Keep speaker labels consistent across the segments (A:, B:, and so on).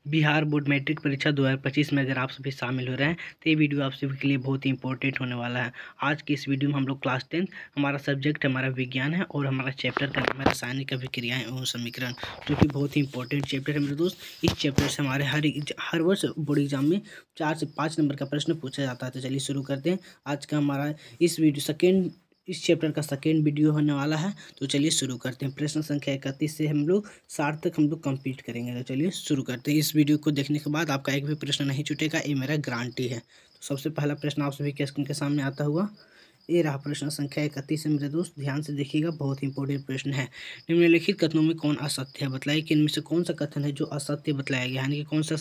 A: Bihar board matric परीक्षा 2025 में अगर आप सभी शामिल हो रहे हैं तो ये वीडियो आप सभी के लिए बहुत ही इंपॉर्टेंट होने वाला है। आज की इस वीडियो में हम लोग क्लास 10 हमारा सब्जेक्ट हमारा विज्ञान है और हमारा चैप्टर का नाम है रासायनिक अभिक्रियाएं एवं समीकरण, जो कि बहुत ही इंपॉर्टेंट चैप्टर है मेरे दोस्त। इस चैप्टर से हमारे हर वर्ष बोर्ड एग्जाम में 4 से 5 नंबर का प्रश्न पूछा जाता है। तो चलिए शुरू करते हैं। आज का हमारा इस चैप्टर का सेकेंड वीडियो होने वाला है। तो चलिए शुरू करते हैं। प्रश्न संख्या 31 से हम लोग 60 तक हम लोग कंप्लीट करेंगे। तो चलिए शुरू करते हैं। इस वीडियो को देखने के बाद आपका एक भी प्रश्न नहीं छूटेगा, ये मेरा गारंटी है। तो सबसे पहला प्रश्न आप सभी के स्क्रीन के सामने आता हुआ ये रहा। प्रश्न संख्या 31 है मेरे दोस्त, ध्यान से देखिएगा, बहुत इंपॉर्टेंट प्रश्न है। निम्नलिखित कथनों में कौन असत्य है? बताइए कि इनमें से कौन सा कथन है जो असत्य बताया गया, यानी कि कौन सा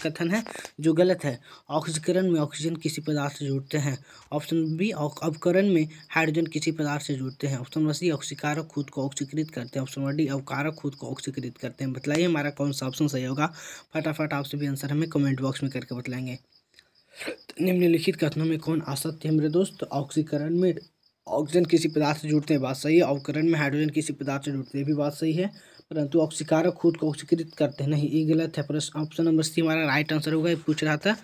A: कथन है जो गलत है। ऑक्सीकरण में ऑक्सीजन किसी पदार्थ से जुड़ते हैं। ऑप्शन बी, अवकरण में हाइड्रोजन किसी पदार्थ से जुड़ते हैं। ऑप्शन सी, ऑक्सीकारक खुद को ऑक्सीकृत करते हैं। ऑप्शन डी, अवकारक खुद को ऑक्सीकृत करते हैं। बताइए हमारा कौन सा ऑप्शन सही होगा। फटाफट आप सभी आंसर हमें कमेंट बॉक्स में करके बतलाएंगे। निम्नलिखित कथनों में कौन असत्य है मेरे दोस्त? ऑक्सीकरण में ऑक्सीजन किसी पदार्थ से जुड़ते हैं, बात सही है। अवकरण में हाइड्रोजन किसी पदार्थ से जुड़ते हैं, भी बात सही है। परंतु ऑक्सीकारक खुद को ऑक्सीकृत करते हैं, नहीं, ये गलत है। प्रश्न ऑप्शन नंबर सी हमारा राइट आंसर होगा। ये पूछ रहा था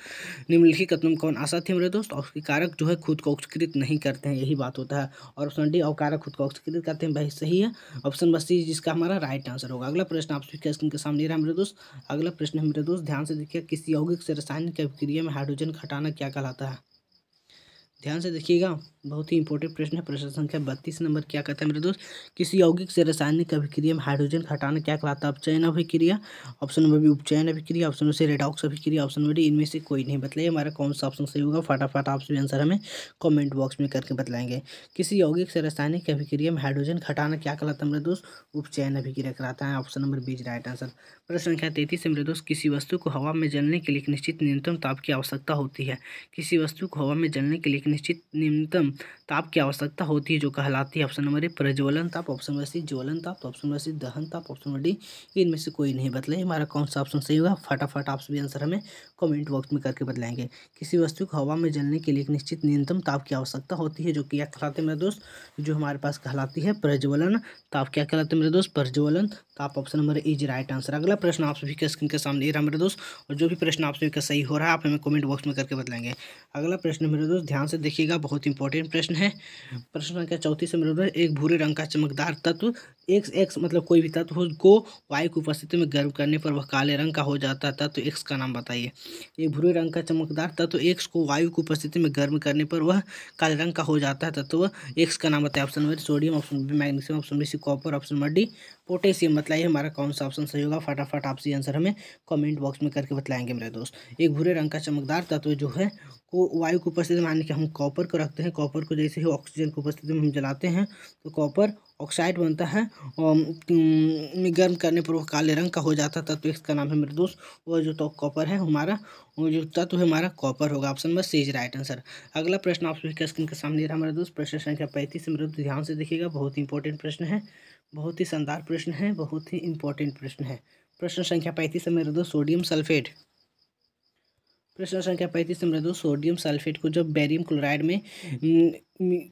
A: निम्नलिखित कथनों में कौन असत्य है मेरे दोस्त? ऑक्सीकारक जो है खुद को ऑक्सीकृत नहीं करते हैं, यही बात होता है। और ऑप्शन डी, अवकारक खुद को ऑक्सीकृत करते हैं, भाई सही है। ऑप्शन नंबर सी जिसका हमारा राइट आंसर होगा। अगला प्रश्न आप सभी के स्क्रीन के सामने रहा मेरे दोस्त। अगला प्रश्न है मेरे दोस्त, ध्यान से देखिए, किसी यौगिक से रासायनिक अभिक्रिया में हाइड्रोजन हटाना क्या कहलाता है? ध्यान से देखिएगा, बहुत ही इंपॉर्टेंट प्रश्न है। प्रश्न संख्या 32 नंबर क्या कहता है मेरे दोस्त? किसी यौगिक से रासायनिक अभिक्रिया में हाइड्रोजन हटाना क्या कहलाता है? अपचयन अभिक्रिया, ऑप्शन नंबर बी उपचयन अभिक्रिया, ऑप्शन सी रेडॉक्स अभिक्रिया, ऑप्शन नंबर डी इनमें से कोई नहीं। बताइए हमारा कौन सा ऑप्शन सही होगा। फटाफट आप सभी आंसर हमें कमेंट बॉक्स में करके बतलाएंगे। किसी यौगिक से रासायनिक अभिक्रिया में हाइड्रोजन हटाना क्या कहलाता है मेरे दोस्त? उपचयन अभिक्रिया कहलाता है। Option number B right answer. प्रश्न संख्या 33 मेरे दोस्त, किसी वस्तु को हवा में जलने के लिए एक निश्चित न्यूनतम ताप की आवश्यकता होती है। किसी वस्तु को हवा में जलने के लिए एक निश्चित न्यूनतम ताप की आवश्यकता होती है, जो कहलाती है। ऑप्शन नंबर ए प्रज्वलन ताप, ऑप्शन नंबर सी ज्वलन ताप, ऑप्शन नंबर सी दहन ताप, ऑप्शन नंबर डी इनमें से कोई नहीं। बताइए हमारा कौन सा ऑप्शन सही होगा। फटाफट आप सभी आंसर हमें कमेंट बॉक्स में करके बतलाएंगे। किसी वस्तु को हवा में जलने के लिए एक निश्चित न्यूनतम ताप की आवश्यकता होती है, जो क्या कहलाते हैं मेरे दोस्त? जो हमारे पास कहलाती है प्रज्वलन ताप। क्या कहलाते हैं मेरे दोस्त? प्रज्वलन ताप। Option number is right answer. अगला प्रश्न आप सभी के स्क्रीन के सामने रहा मेरे दोस्त, और जो भी प्रश्न आप सभी का सही हो रहा है आप हमें कमेंट बॉक्स में करके बतलाएंगे। अगला प्रश्न मेरे दोस्त, ध्यान से देखिएगा, बहुत इंपॉर्टेंट प्रश्न है। प्रश्न संख्या 34 मेरे दोस्त, एक भूरे रंग का चमकदार तत्व एक्स मतलब कोई भी तत्व को वायु की उपस्थिति में गर्म करने पर वह काले रंग का हो जाता है। तत्व एक्स का नाम बताइए। एक भूरे रंग का चमकदार तत्व एक्स को वायु की उपस्थिति में गर्म करने पर वह काले रंग का हो जाता है। तत्व एक्स का नाम बताइए। Option number sodium, option B magnesium, option B C copper, option number D potassium. बताइए हमारा कौन सा ऑप्शन सही होगा। फटाफट आपसे आंसर हमें कमेंट बॉक्स में करके बतलाएंगे मेरे दोस्त। एक भूरे रंग का चमकदार तत्व जो है को वायु की उपस्थिति में, मान के हम कॉपर को रखते हैं, कॉपर को जैसे ही ऑक्सीजन की उपस्थिति में हम जलाते हैं तो कॉपर ऑक्साइड बनता है और गर्म करने पर वो काले रंग का हो जाता है। तत्व एक्स का नाम है मेरे दोस्त, वो जो तो कॉपर है हमारा, वो जो तत्व है हमारा कॉपर होगा। Option number C is right answer. अगला प्रश्न आप सभी के स्क्रीन के सामने रहा मेरे दोस्त। प्रश्न संख्या 35 मेरे दोस्त, ध्यान से देखिएगा, बहुत ही इंपॉर्टेंट प्रश्न है, बहुत ही शानदार प्रश्न है, बहुत ही इंपॉर्टेंट प्रश्न है। प्रश्न संख्या 35 मेरे दोस्त, सोडियम सल्फेट। प्रश्न संख्या 35 मेरे दोस्त, सोडियम सल्फेट को जब बेरियम क्लोराइड में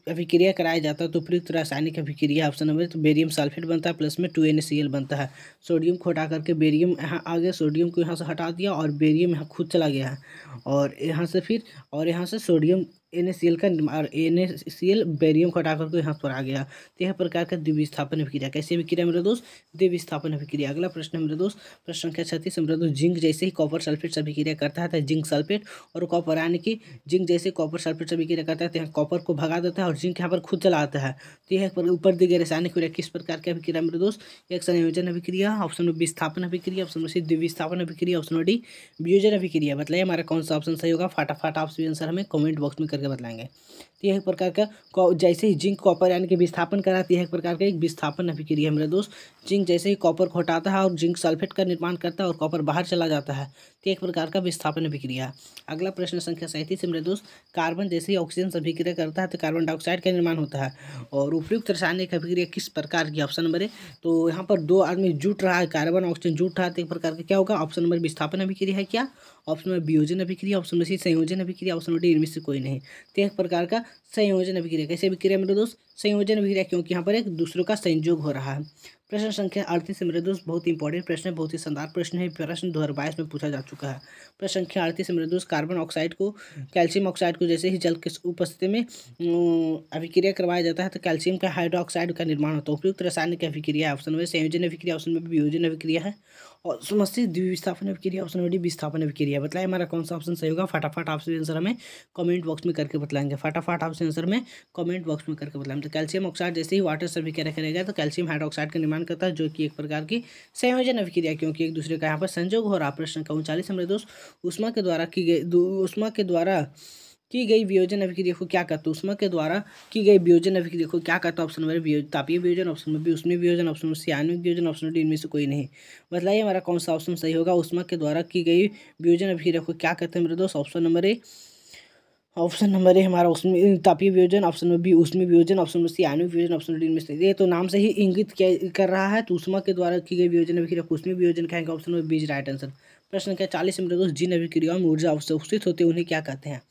A: अभिक्रिया कराया जाता है तो प्रयुक्त रासायनिक अभिक्रिया। ऑप्शन नंबर तो बेरियम सल्फेट बनता है, प्लस में 2NaCl बनता है। सोडियम को हटा करके बेरियम यहाँ आ गया, सोडियम को यहाँ से हटा दिया और बेरियम यहाँ खुद चला गया है, और यहाँ से फिर और यहाँ से सोडियम NaCl का और NaCl बेरियम को हटा करके यहाँ पर आ गया। तो यह प्रकार का द्विविस्थापन अभिक्रिया। कैसी अभिक्रिया मेरे दोस्त? द्विविस्थापन अभिक्रिया। अगला प्रश्न मेरे दोस्त, प्रश्न संख्या 36 मेरे दोस्त, जिंक जैसे ही कॉपर सल्फेट से अभिक्रिया करता है तो जिंक सल्फेट और कॉपर, यानी कि जिंक जैसे कॉपर सल्फेट से अभिक्रिया करता है तो यहाँ कॉपर को भगा देता है और जिंक यहाँ पर खुद चला आता है। तो यह ऊपर दी गई रासायनिक क्रिया किस प्रकार की अभिक्रिया मेरे दोस्त? एक संयोजन अभिक्रिया, ऑप्शन में विस्थापन अभिक्रिया, ऑप्शन में सी द्विविस्थापन अभिक्रिया, ऑप्शन में डी वियोजन अभिक्रिया। बताइए हमारा कौन सा ऑप्शन सही होगा। फटाफट आप सभी आंसर हमें कमेंट बॉक्स में करके बतलाएंगे। तो यह एक प्रकार का जैसे ही जिंक कॉपर यानी कि विस्थापन कराती है, एक प्रकार का एक विस्थापन अभिक्रिया है मेरे दोस्त। जिंक जैसे ही कॉपर को हटाता है और जिंक सल्फेट का निर्माण करता है और कॉपर बाहर चला जाता है, तो एक प्रकार का विस्थापन अभिक्रिया। अगला प्रश्न संख्या 37 मेरे दोस्त, कार्बन जैसे ही ऑक्सीजन से अभिक्रिया करता है तो कार्बन डाइऑक्साइड का निर्माण होता है, और उपयुक्त रासायनिक अभिक्रिया किस प्रकार की? ऑप्शन नंबर ए, तो यहाँ पर दो आदमी जुट रहा है, कार्बन ऑक्सीजन जुट रहा है, तो एक प्रकार का क्या होगा? ऑप्शन नंबर विस्थापन अभिक्रिया है क्या? ऑप्शन में वियोजन अभिक्रिया, ऑप्शन में सी संयोजन अभिक्रिया, ऑप्शन में डी इनमें से कोई नहीं। तो एक प्रकार का संयोजन अभिक्रिया। कैसे अभिक्रिया मेरे दोस्त? संयोजन अभिक्रिया, क्योंकि यहाँ पर एक दूसरों का संयोग हो रहा है। प्रश्न संख्या 38 मेरे दोस्त बहुत इंपॉर्टेंट प्रश्न है, बहुत ही शानदार प्रश्न है। प्रश्न 2022 में पूछा जा चुका है। प्रश्न संख्या 38 मेरे दोस्त, कार्बन ऑक्साइड को कैल्शियम ऑक्साइड को जैसे ही जल की उपस्थिति में अभिक्रिया करवाया जाता है तो कैल्शियम का हाइड्रोक्साइड का निर्माण होता है। उपयुक्त रासायनिक अभिक्रिया ऑप्शन में संयोजन अभिक्रिया, ऑप्शन में वियोजन अभिक्रिया है, और समस्या द्विविस्थापन अभिक्रिया, ऑप्शन में डी विस्थापन अभिक्रिया। बताइए हमारा कौन सा ऑप्शन सही होगा। फटाफट आपसे आंसर हमें कमेंट बॉक्स में करके बताएंगे। फटाफट आपसे आंसर में कमेंट बॉक्स में करके बताएंगे। तो कैल्शियम ऑक्साइड जैसे ही वाटर से अभिक्रिया करेगा तो कैल्शियम हाइड्रोक्साइड का निर्माण करता है, जो कि एक प्रकार की संयोजन अभिक्रिया, क्योंकि एक दूसरे का यहाँ पर संयोग हो रहा। प्रश्न का 39 मेरे दोस्त, ऊष्मा के द्वारा की गई वियोजन अभिक्रिया को क्या कहते हैं। ऊष्मा के द्वारा की गई वियोजन अभिक्रिया को क्या कहते हैं। ऑप्शन में तापीय वियोजन, ऑप्शन में बी ऊष्मीय वियोजन, ऑप्शन में सी आणविक वियोजन, ऑप्शन डी इनमें से कोई नहीं। बताइए हमारा कौन सा ऑप्शन सही होगा। ऊष्मा के द्वारा की गई वियोजन अभिक्रिया को क्या कहते हैं मेरे दोस्त। ऑप्शन नंबर ए हमारा उसमें तापीय वियोजन, ऑप्शन में बी ऊष्मीय वियोजन, ऑप्शन में सी आणविक वियोजन, ऑप्शन डी इनमें से। ये तो नाम से ही इंगित कर रहा है, तो ऊष्मा के द्वारा की गई वियोजन अभिक्रिया को ऊष्मीय वियोजन कहेंगे। ऑप्शन में बी राइट आंसर। प्रश्न संख्या 40 मेरे दोस्त, जिन अभिक्रियाओं में ऊर्जा अवशोषित होती है उन्हें क्या कहते हैं।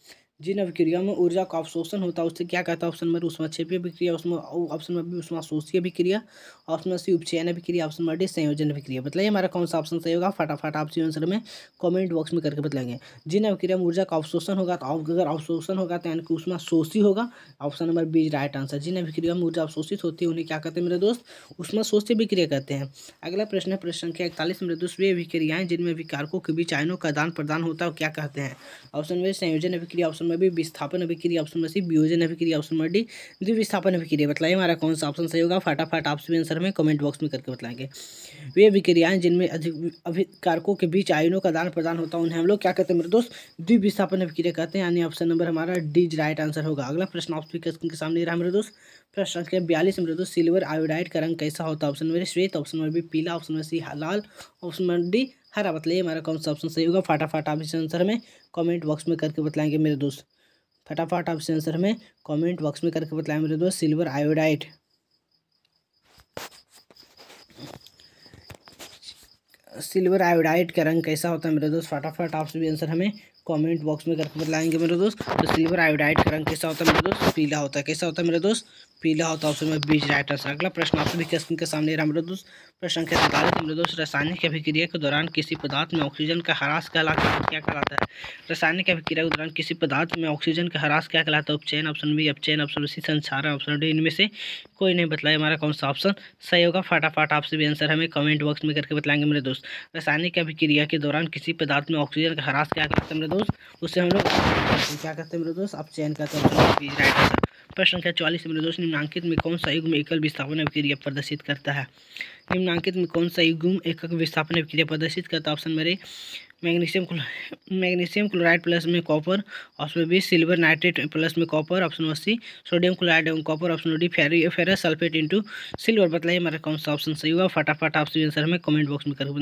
A: जिन अभिक्रियाओं में ऊर्जा का अवशोषण होता है उससे क्या कहता है। ऑप्शन नंबर ऊष्माक्षेपीय अभिक्रिया, ऑप्शन में बी ऊष्माशोषीय अभिक्रिया, ऑप्शन में सी उपचयन अभिक्रिया, ऑप्शन में डी संयोजन अभिक्रिया। बताइए हमारा कौन सा ऑप्शन सही होगा। फटाफट आप आंसर में कमेंट बॉक्स में करके बताएंगे। जिन अभिक्रिया में ऊर्जा का अवशोषण होगा तो अगर अवशोषण होगा तो यानी कि ऊष्माशोषी होगा। Option number B right answer. जिन अभिक्रिया में ऊर्जा अवशोषित होती है उन्हें क्या कहते हैं मेरे दोस्त। ऊष्माशोषी अभिक्रिया कहते हैं। अगला प्रश्न है प्रश्न संख्या 41 मेरे दोस्त, वे अभिक्रियाएं जिनमें विकारकों के बीच आयनों का आदान प्रदान होता है क्या कहते हैं। ऑप्शन में संयोजन अभिक्रिया, ऑप्शन में बी विस्थापन अभिक्रिया, ऑप्शन में सी वियोजन अभिक्रिया, ऑप्शन में डी द्विविस्थापन अभिक्रिया। बताइए हमारा कौन सा ऑप्शन सही होगा। फटाफट आप सभी आंसर में कमेंट बॉक्स में करके बताएंगे। वे अभिक्रियाएं जिनमें अभिकारकों के बीच आयनों का आदान प्रदान होता है उन्हें हम लोग क्या कहते हैं मेरे दोस्त। द्विविस्थापन अभिक्रिया कहते हैं, यानी ऑप्शन नंबर हमारा डी राइट आंसर होगा। अगला प्रश्न आप सभी के सामने रहा मेरे दोस्त। प्रश्न संख्या 42 मेरे दोस्त, सिल्वर आयोडाइड का रंग कैसा होता है। ऑप्शन में श्वेत, ऑप्शन में बी पीला, ऑप्शन में सी लाल, ऑप्शन में डी हरा। बताइए हमारा कौन सा ऑप्शन सही होगा। फटाफट आप इस आंसर में कमेंट बॉक्स में करके बताएंगे मेरे दोस्त। फटाफट आप इस आंसर में कमेंट बॉक्स में करके बताएं मेरे दोस्त। सिल्वर आयोडाइड का रंग कैसा होता है मेरे दोस्त। फटाफट आप सभी आंसर हमें कमेंट बॉक्स में करके बताएंगे मेरे दोस्त। तो सिल्वर आयोडाइड का रंग कैसा होता है मेरे दोस्त। पीला होता है। कैसा होता है मेरे दोस्त। पीला होता है। ऑप्शन में बीच राइट आंसर। अगला प्रश्न आप सभी के सामने रहा मेरे दोस्त। प्रश्न संख्या 43 मेरे दोस्त, रासायनिक अभिक्रिया के दौरान किसी पदार्थ में ऑक्सीजन का ह्रास क्या कहलाता है। रासायनिक अभिक्रिया के दौरान किसी पदार्थ में ऑक्सीजन का ह्रास क्या कहलाता है। उपचयन, ऑप्शन बी अपचयन, ऑप्शन सी संक्षारण, ऑप्शन डी इनमें से कोई नहीं। बताइए हमारा कौन सा ऑप्शन सही होगा। फटाफट आप सभी आंसर हमें कमेंट बॉक्स में करके बताएंगे मेरे दोस्त। रासायनिक अभिक्रिया के दौरान किसी पदार्थ में ऑक्सीजन का ह्रास क्या कहलाता है मेरे दोस्त। उससे हम लोग क्या कहते हैं मेरे दोस्त, अपचयन कहते हैं। Right answer. प्रश्न संख्या 44 मेरे दोस्त, निम्नांकित में कौन सा युग्म एकल विस्थापन अभिक्रिया प्रदर्शित करता है। निम्नांकित में कौन सा युग्म एकक विस्थापन अभिक्रिया प्रदर्शित करता है। ऑप्शन मेरे मैग्नीशियम क्लोराइड प्लस में copper, option B silver nitrate plus में copper, option C sodium chloride एवं copper, option D ferrous sulphate into silver. बताइए हमारा कौन सा ऑप्शन सही होगा। फटाफट आप सभी आंसर हमें कमेंट बॉक्स में करके।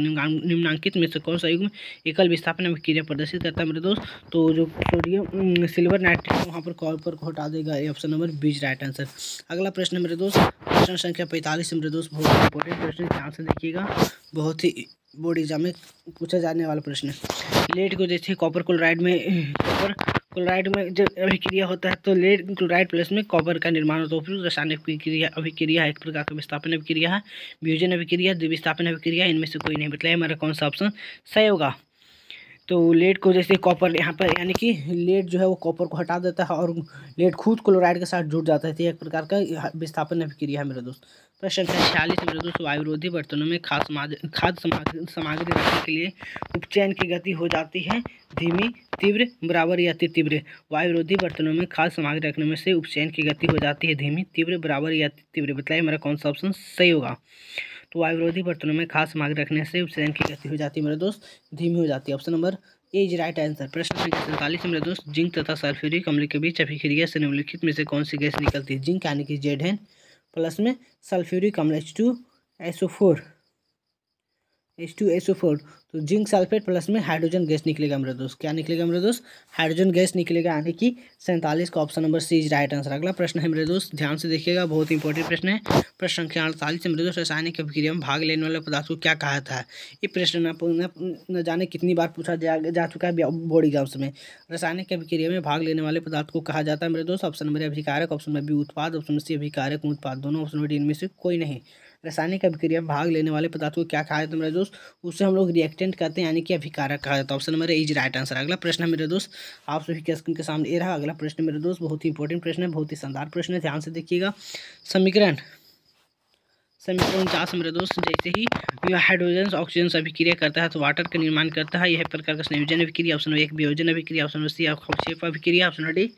A: निम्नांकित में से कौन सा युग्म एकल विस्थापन अभिक्रिया प्रदर्शित करता है मेरे दोस्त। तो जो सोडियम सिल्वर नाइट्रेट वहाँ पर कॉपर को हटा देगा। ये option number B right answer. अगला प्रश्न मेरे दोस्त, प्रश्न संख्या 45 मेरे दोस्त, बहुत इंपॉर्टेंट प्रश्न, ध्यान से देखिएगा, बहुत ही बोर्ड एग्जाम में पूछा जाने वाला प्रश्न है। लेड को जैसे कॉपर क्लोराइड में जब अभिक्रिया होता है तो लेड क्लोराइड प्लस में कॉपर का निर्माण होता है। उपयुक्त रासायनिक अभिक्रिया एक प्रकार का विस्थापन अभिक्रिया है, वियोजन अभिक्रिया, द्विविस्थापन अभिक्रिया, इनमें से कोई नहीं। बताइए हमारा कौन सा ऑप्शन सही होगा। तो लेड को जैसे कॉपर यहाँ पर यानी कि लेड जो है वो कॉपर को हटा देता है और लेड खुद क्लोराइड के साथ जुड़ जाता है। तो एक प्रकार का विस्थापन अभिक्रिया है मेरे दोस्त। प्रश्न संख्या 46 मेरे दोस्त, वायुरोधी बर्तनों में खाद्य सामग्री रखने के लिए उपचयन की गति हो जाती है धीमी, तीव्र, बराबर या अति तीव्र। वायुरोधी बर्तनों में खाद्य सामग्री रखने में से उपचयन की गति हो जाती है धीमी, तीव्र, बराबर या अति तीव्र। बताइए मेरा कौन सा ऑप्शन सही होगा। तो वायुरोधी बर्तनों में खाद्य सामग्री रखने से उपचयन की गति हो जाती है मेरे दोस्त धीमी हो जाती है। Option number A is right answer. प्रश्न संख्या 47 मेरे दोस्त, जिंक तथा सल्फ्यूरिक अम्ल के बीच अभिक्रिया से निम्नलिखित में से कौन सी गैस निकलती है। जिंक यानी कि Zn प्लस में सल्फ्यूरिक अम्ल H2SO4 तो जिंक सल्फेट प्लस में हाइड्रोजन गैस निकलेगा मेरे दोस्त। क्या निकलेगा मेरे दोस्त, हाइड्रोजन गैस निकलेगा, यानी कि 47 का option number C is right answer. अगला प्रश्न है मेरे दोस्त, ध्यान से देखिएगा, बहुत इंपॉर्टेंट प्रश्न है। प्रश्न संख्या 48 मेरे दोस्त, रासायनिक अभिक्रिया में भाग लेने वाले पदार्थ को क्या कहा था। ये प्रश्न न जाने कितनी बार पूछा जा चुका है बोर्ड एग्जाम्स में। रासायनिक अभिक्रिया में भाग लेने वाले पदार्थ को कहा जाता है मेरे दोस्त। ऑप्शन नंबर अभिकारक, ऑप्शन में बी उत्पाद, ऑप्शन में सी अभिकारक उत्पाद, दोनों ऑप्शन में इनमें से कोई नहीं। रासायनिक अभिक्रिया में भाग लेने वाले पदार्थ को क्या कहा जाता है मेरे दोस्त? उससे हम लोग रिएक्टेंट कहते हैं, यानी कि अभिकारक कहा जाता है। Option number is right answer. अगला प्रश्न है मेरे दोस्त, आप सभी के स्क्रीन के सामने ये रहा अगला प्रश्न मेरे दोस्त। बहुत ही इंपॉर्टेंट प्रश्न है, बहुत ही शानदार प्रश्न है, ध्यान से देखिएगा। समीकरण 49 मेरे दोस्त, जैसे ही हाइड्रोजन ऑक्सीजन से अभिक्रिया करता है तो वाटर का निर्माण करता है। यह प्रकार का संयोजन अभिक्रिया। ऑप्शन 1 वियोजन अभिक्रिया, ऑप्शन 2 सी अवक्षेप अभिक्रिया, ऑप्शन 3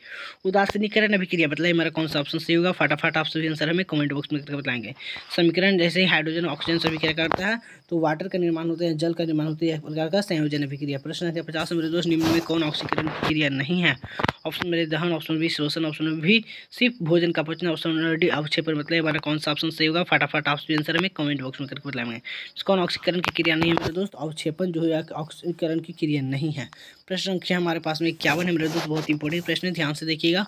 A: उदासीनीकरण अभिक्रिया। बताइए हमारा कौन सा ऑप्शन सही होगा? फटाफट आप सभी आंसर हमें कमेंट बॉक्स में करके बताएंगे। समीकरण जैसे ही हाइड्रोजन ऑक्सीजन से अभिक्रिया करता है तो वाटर का निर्माण होता है, जल का निर्माण होता है, एक प्रकार का संयोजन अभिक्रिया। प्रश्न संख्या 50 मेरे दोस्त, निम्न में कौन ऑक्सीकरण प्रक्रिया नहीं है? ऑप्शन मेरे दहन, ऑप्शन बी श्वसन, ऑप्शन बी सिर्फ भोजन का पचना, ऑप्शन डी अवक्षेपण। मतलब हमारा कौन सा ऑप्शन सही होगा? फटाफट आप सभी आंसर हमें कमेंट बॉक्स में करके बताएंगे। कौन ऑक्सीकरण की क्रिया नहीं है मेरे दोस्त? अवक्षेपण जो है ऑक्सीकरण की क्रिया नहीं है। प्रश्न संख्या हमारे पास में 51 है मेरे दोस्त, बहुत इंपॉर्टेंट प्रश्न है, ध्यान से देखिएगा।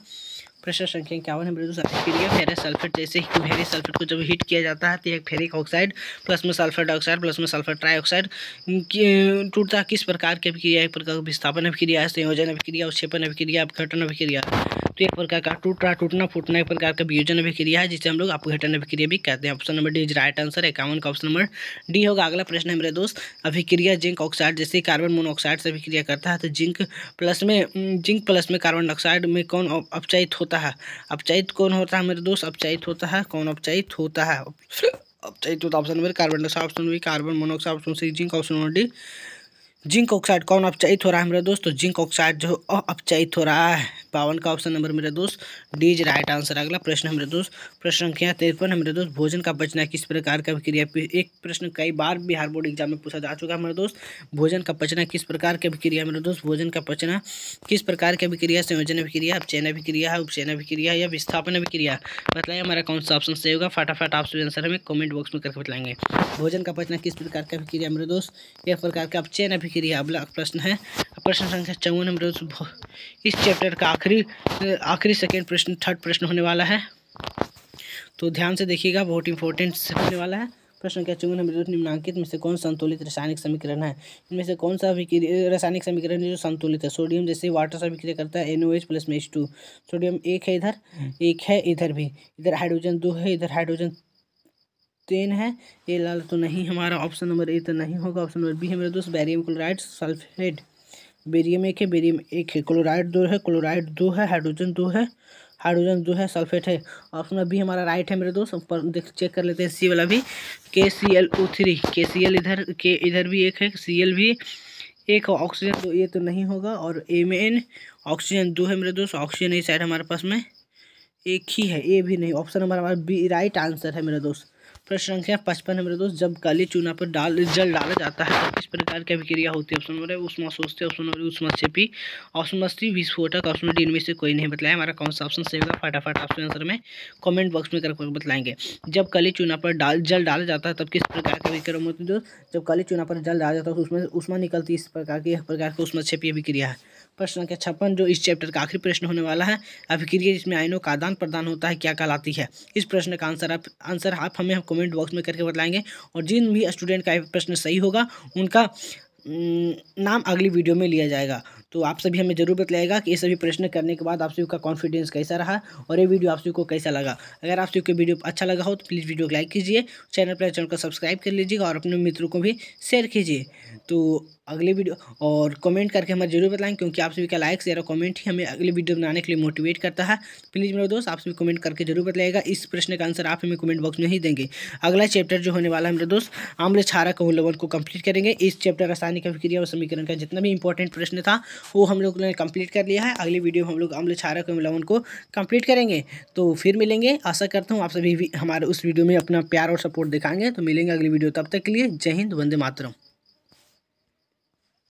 A: प्रश्न संख्या 51 है मेरे दोस्त, अभिक्रिया फेरस सल्फेट। जैसे ही फेरस सल्फेट को जब हीट किया जाता है तो एक फेरिक ऑक्साइड प्लस में सल्फर डाइऑक्साइड प्लस में सल्फर ट्राइऑक्साइड टूटता किस प्रकार की अभिक्रिया? एक प्रकार विस्थापन अभिक्रिया है, संयोजन अभिक्रिया, अवक्षेपण अभिक्रिया, अपघटन अभिक्रिया। तो एक प्रकार का टूटना फूटना एक प्रकार का वियोजन अभिक्रिया है, जिसे हम लोग अपघटन अभिक्रिया भी कहते हैं। Option number D is right answer. 51 का ऑप्शन नंबर डी होगा। अगला प्रश्न है मेरे दोस्त, अभिक्रिया जिंक ऑक्साइड। जैसे कार्बन मोनोऑक्साइड से अभिक्रिया करता है तो जिंक प्लस में कार्बन डाइऑक्साइड में कौन अपचयित होता है? अपचयित कौन होता है मेरे दोस्त? अपचयित होता है कौन? अपचयित होता है अपचयित होता है option number carbon dioxide, option B carbon monoxide, option C zinc, option number D zinc oxide. कौन अपचयित हो रहा है मेरे दोस्त? तो जिंक ऑक्साइड जो अपचयित हो रहा है। 52 का ऑप्शन नंबर मेरे दोस्त डी इज राइट आंसर। अगला प्रश्न है मेरे दोस्त, प्रश्न संख्या 53 है मेरे दोस्त, भोजन का पचना किस प्रकार का अभिक्रिया? एक प्रश्न कई बार बिहार बोर्ड एग्जाम में पूछा जा चुका है मेरे दोस्त, भोजन का पचना किस प्रकार की अभिक्रिया मेरे दोस्त? भोजन का पचना किस प्रकार की अभिक्रिया? संयोजन अभिक्रिया, अपचयन अभिक्रिया है, उपचयन अभिक्रिया या विस्थापन अभिक्रिया? बताइए हमारा कौन सा ऑप्शन सही होगा? फटाफट आप सभी आंसर हमें कमेंट बॉक्स में करके बताएंगे। भोजन का पचना किस प्रकार की अभिक्रिया मेरे दोस्त? एक प्रकार का अपचयन अभिक्रिया। अगला प्रश्न है प्रश्न संख्या 54 मेरे दोस्त, इस चैप्टर का आखिरी सेकेंड प्रश्न, थर्ड प्रश्न होने वाला है, तो ध्यान से देखिएगा, बहुत इंपॉर्टेंट होने वाला है। प्रश्न संख्या 54 मेरे दोस्त, निम्नलिखित में से कौन संतुलित रासायनिक समीकरण है? इनमें से कौन सा रासायनिक समीकरण जो संतुलित है? सोडियम जैसे वाटर से अभिक्रिया करता है NaOH प्लस में H2। सोडियम एक है इधर, एक है इधर भी, इधर हाइड्रोजन 2 है, इधर हाइड्रोजन 3 है। ये लाल तो नहीं, हमारा ऑप्शन नंबर ए तो नहीं होगा। ऑप्शन नंबर बी है मेरे दोस्त, बेरियम क्लोराइड सल्फेट। बेरियम एक है, बेरियम एक है, क्लोराइड 2 है, क्लोराइड 2 है, हाइड्रोजन 2 है, हाइड्रोजन 2 है, सल्फेट है। ऑप्शन नंबर बी हमारा राइट है मेरे दोस्त। पर देख चेक कर लेते हैं सी वाला भी, KClO3, KCl इधर, के इधर भी एक है, Cl भी एक, ऑक्सीजन 2 ये तो नहीं होगा, और Mn ऑक्सीजन 2 है मेरे दोस्त। ऑक्सीजन इस साइड हमारे पास में एक ही है, ए भी नहीं। ऑप्शन नंबर हमारा बी राइट आंसर है मेरे दोस्त। प्रश्न संख्या 55 है मेरे दोस्त, जब काली चूना पर जल डाला जाता है तो किस प्रकार की अभिक्रिया होती है? ऑप्शन नंबर है ऊष्माशोष्ठी, ऑप्शन नंबर ऊष्माक्षेपी, ऑप्शन नंबर सी विस्फोटक, ऑप्शन नंबर डी इनमें से कोई नहीं बताया। हमारा कौन सा ऑप्शन सही होगा? फटाफट आपसे आंसर में कमेंट बॉक्स में करके बतलाएंगे। जब काली चूना पर जल डाला जाता है तब किस प्रकार की अभिक्रिया होती है? जब काली चूना पर जल डाला जाता है तो उसमें ऊष्मा निकलती है, इस प्रकार की ऊष्माक्षेपी अभिक्रिया है। प्रश्न संख्या 56 जो इस चैप्टर का आखिरी प्रश्न होने वाला है, अभिक्रिया जिसमें आयनों का आदान प्रदान होता है क्या कहलाती है? इस प्रश्न का आंसर आप हमें कमेंट बॉक्स में करके बताएंगे, और जिन भी स्टूडेंट का प्रश्न सही होगा उनका नाम अगली वीडियो में लिया जाएगा। तो आप सभी हमें जरूर बताइएगा कि ये सभी प्रश्न करने के बाद आप सभी का कॉन्फिडेंस कैसा रहा और ये वीडियो आप सभी को कैसा लगा। अगर आप सभी को वीडियो अच्छा लगा हो तो प्लीज़ वीडियो को लाइक कीजिए, चैनल को सब्सक्राइब कर लीजिएगा और अपने मित्रों को भी शेयर कीजिए। तो अगले वीडियो और कमेंट करके हमें जरूर बताएं, क्योंकि आप सभी का लाइक शेयर और कमेंट ही हमें अगली वीडियो बनाने के लिए मोटिवेट करता है। प्लीज़ मेरे दोस्त आप सभी कमेंट करके जरूर बताइएगा। इस प्रश्न का आंसर आप हमें कमेंट बॉक्स में ही देंगे। अगला चैप्टर जो होने वाला है मेरे दोस्त, आम्ल क्षारक लेवल को कंप्लीट करेंगे। इस चैप्टर रासायनिक अभिक्रिया और समीकरण का जितना भी इंपॉर्टेंट प्रश्न था वो हम लोग ने कंप्लीट कर लिया है। अगली वीडियो में हम लोग अम्ल क्षारक लवण को कंप्लीट करेंगे। तो फिर मिलेंगे, आशा करता हूँ आप सभी भी हमारे उस वीडियो में अपना प्यार और सपोर्ट दिखाएंगे। तो मिलेंगे अगली वीडियो, तब तक के लिए जय हिंद, वंदे मातरम।